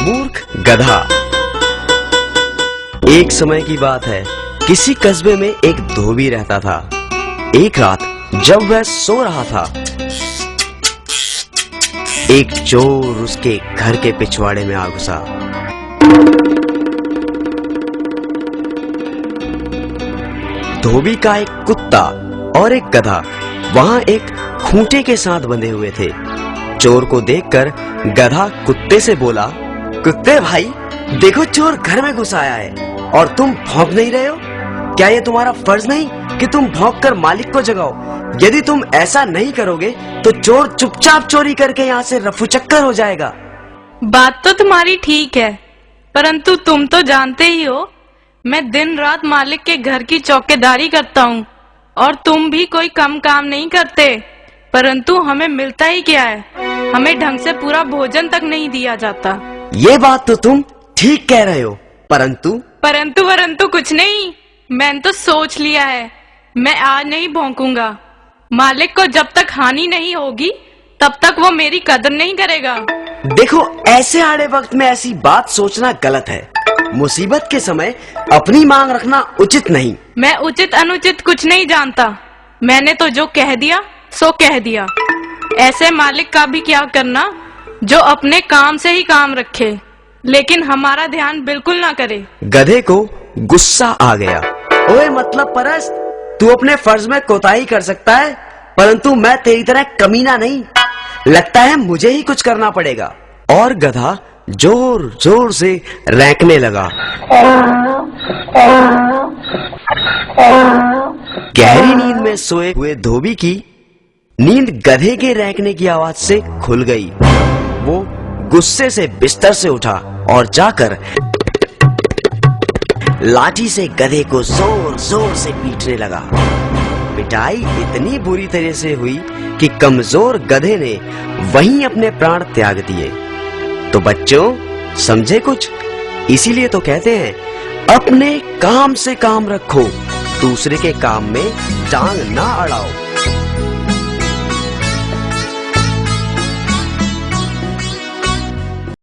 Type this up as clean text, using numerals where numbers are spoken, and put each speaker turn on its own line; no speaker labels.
मूर्ख गधा। एक समय की बात है, किसी कस्बे में एक धोबी रहता था। एक रात जब वह सो रहा था, एक चोर उसके घर के पिछवाड़े में आ घुसा। धोबी का एक कुत्ता और एक गधा वहां एक खूंटे के साथ बंधे हुए थे। चोर को देखकर गधा कुत्ते से बोला, कुत्ते भाई, देखो चोर घर में घुस आया है और तुम भौंक नहीं रहे हो। क्या ये तुम्हारा फर्ज नहीं कि तुम भौंक कर मालिक को जगाओ? यदि तुम ऐसा नहीं करोगे तो चोर चुपचाप चोरी करके यहाँ से रफू चक्कर हो जाएगा।
बात तो तुम्हारी ठीक है, परंतु तुम तो जानते ही हो मैं दिन रात मालिक के घर की चौकीदारी करता हूँ और तुम भी कोई कम काम नहीं करते, परंतु हमें मिलता ही क्या है? हमें ढंग से पूरा भोजन तक नहीं दिया जाता।
ये बात तो तुम ठीक कह रहे हो, परंतु
कुछ नहीं। मैंने तो सोच लिया है, मैं आज नहीं भौंकूंगा। मालिक को जब तक हानि नहीं होगी तब तक वो मेरी कदर नहीं करेगा।
देखो, ऐसे आड़े वक्त में ऐसी बात सोचना गलत है। मुसीबत के समय अपनी मांग रखना उचित नहीं।
मैं उचित अनुचित कुछ नहीं जानता। मैंने तो जो कह दिया सो कह दिया। ऐसे मालिक का भी क्या करना जो अपने काम से ही काम रखे, लेकिन हमारा ध्यान बिल्कुल ना करे।
गधे को गुस्सा आ गया। ओए मतलब परस्त, तू अपने फर्ज में कोताही कर सकता है, परंतु मैं तेरी तरह कमीना नहीं। लगता है मुझे ही कुछ करना पड़ेगा। और गधा जोर जोर से रैंकने लगा। गहरी नींद में सोए हुए धोबी की नींद गधे के रैंकने की आवाज से खुल गई। वो गुस्से से बिस्तर से उठा और जाकर लाठी से गधे को जोर जोर से पीटने लगा। पिटाई इतनी बुरी तरह से हुई कि कमजोर गधे ने वहीं अपने प्राण त्याग दिए। तो बच्चों, समझे कुछ? इसीलिए तो कहते हैं, अपने काम से काम रखो, दूसरे के काम में टांग ना अड़ाओ।